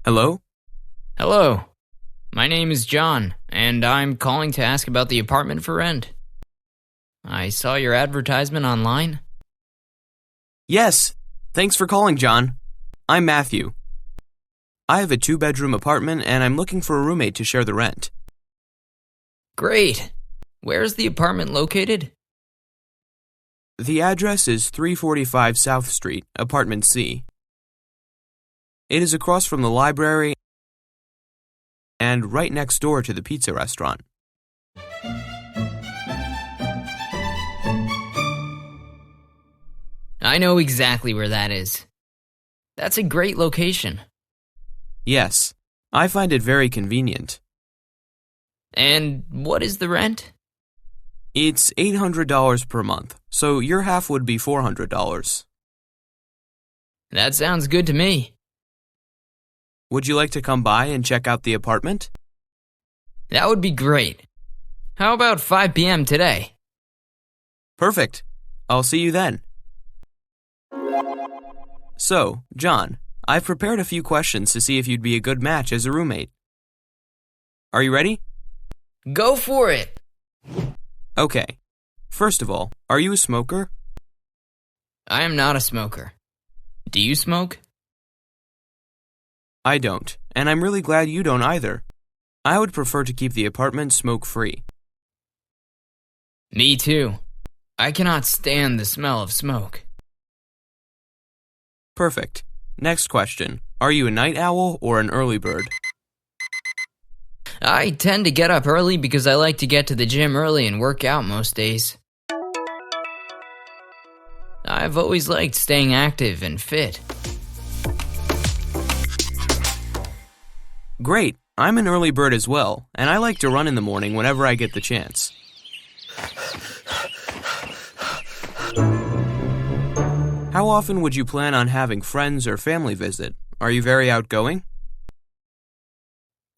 Hello? Hello. My name is John, and I'm calling to ask about the apartment for rent. I saw your advertisement online. Yes. Thanks for calling, John. I'm Matthew. I have a 2-bedroom apartment and I'm looking for a roommate to share the rent. Great. Where's the apartment located? The address is 345 South Street, Apartment C. It is across from the library and right next door to the pizza restaurant. I know exactly where that is. That's a great location. Yes, I find it very convenient. And what is the rent? It's $800 per month, so your half would be $400. That sounds good to me. Would you like to come by and check out the apartment? That would be great. How about 5 p.m. today? Perfect. I'll see you then. So, John, I've prepared a few questions to see if you'd be a good match as a roommate. Are you ready? Go for it. Okay. First of all, are you a smoker? I am not a smoker. Do you smoke? I don't, and I'm really glad you don't either. I would prefer to keep the apartment smoke-free. Me too. I cannot stand the smell of smoke. Perfect. Next question. Are you a night owl or an early bird? I tend to get up early because I like to get to the gym early and work out most days. I've always liked staying active and fit. Great. I'm an early bird as well, and I like to run in the morning whenever I get the chance. How often would you plan on having friends or family visit? Are you very outgoing?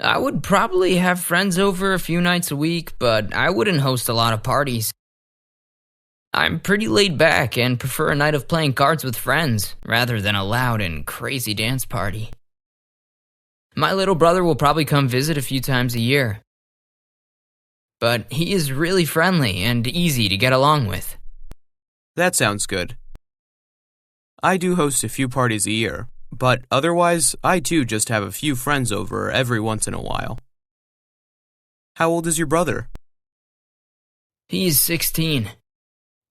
I would probably have friends over a few nights a week, but I wouldn't host a lot of parties. I'm pretty laid back and prefer a night of playing cards with friends rather than a loud and crazy dance party. My little brother will probably come visit a few times a year. But he is really friendly and easy to get along with. That sounds good. I do host a few parties a year, but otherwise, I too just have a few friends over every once in a while. How old is your brother? He's 16.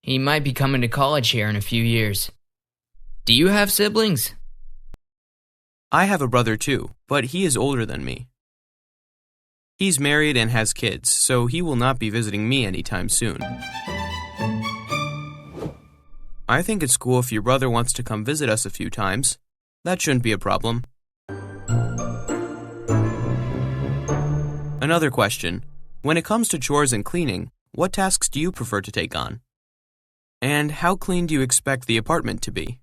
He might be coming to college here in a few years. Do you have siblings? I have a brother too, but he is older than me. He's married and has kids, so he will not be visiting me anytime soon. I think it's cool if your brother wants to come visit us a few times. That shouldn't be a problem. Another question. When it comes to chores and cleaning, what tasks do you prefer to take on? And how clean do you expect the apartment to be?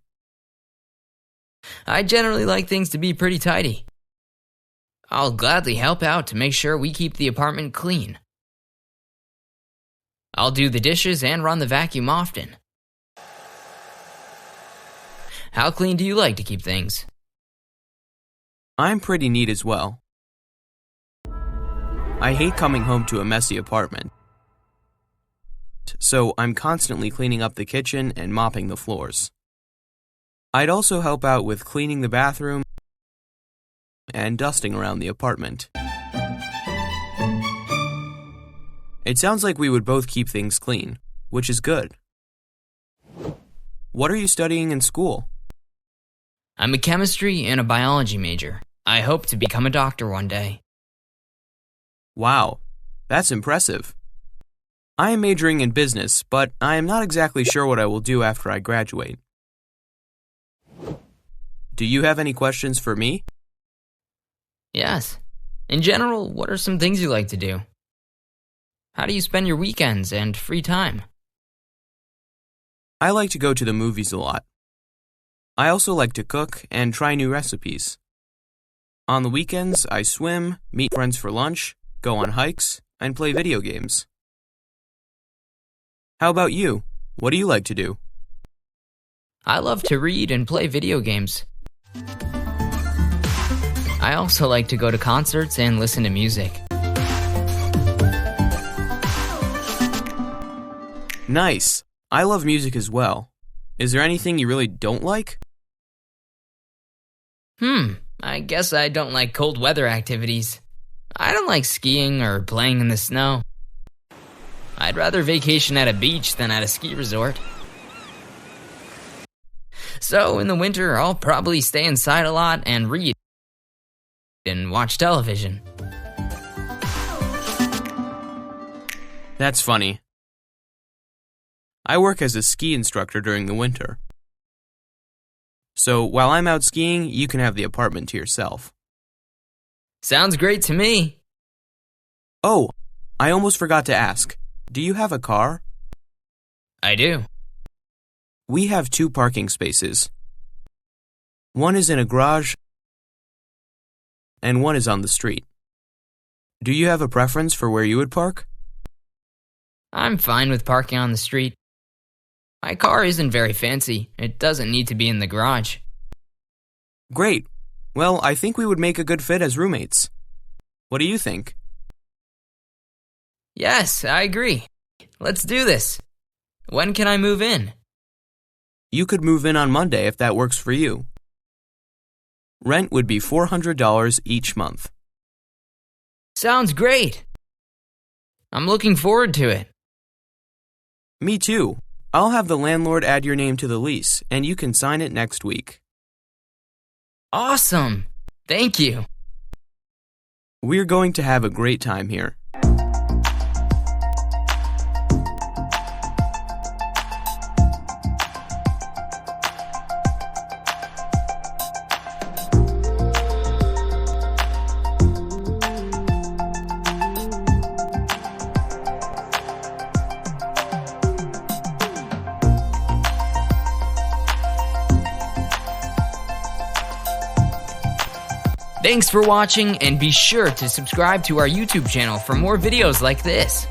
I generally like things to be pretty tidy. I'll gladly help out to make sure we keep the apartment clean. I'll do the dishes and run the vacuum often. How clean do you like to keep things? I'm pretty neat as well. I hate coming home to a messy apartment, so I'm constantly cleaning up the kitchen and mopping the floors. I'd also help out with cleaning the bathroom and dusting around the apartment. It sounds like we would both keep things clean, which is good. What are you studying in school? I'm a chemistry and a biology major. I hope to become a doctor one day. Wow, that's impressive. I am majoring in business, but I am not exactly sure what I will do after I graduate. Do you have any questions for me? Yes. In general, what are some things you like to do? How do you spend your weekends and free time? I like to go to the movies a lot. I also like to cook and try new recipes. On the weekends, I swim, meet friends for lunch, go on hikes, and play video games. How about you? What do you like to do? I love to read and play video games. I also like to go to concerts and listen to music. Nice. I love music as well. Is there anything you really don't like? I guess I don't like cold weather activities. I don't like skiing or playing in the snow. I'd rather vacation at a beach than at a ski resort. So in the winter, I'll probably stay inside a lot and read and watch television. That's funny. I work as a ski instructor during the winter. So while I'm out skiing, you can have the apartment to yourself. Sounds great to me. Oh, I almost forgot to ask. Do you have a car? I do. We have 2 parking spaces. One is in a garage, and one is on the street. Do you have a preference for where you would park? I'm fine with parking on the street. My car isn't very fancy. It doesn't need to be in the garage. Great. Well, I think we would make a good fit as roommates. What do you think? Yes, I agree. Let's do this. When can I move in? You could move in on Monday if that works for you. Rent would be $400 each month. Sounds great. I'm looking forward to it. Me too. I'll have the landlord add your name to the lease, and you can sign it next week. Awesome. Thank you. We're going to have a great time here. Thanks for watching, and be sure to subscribe to our YouTube channel for more videos like this.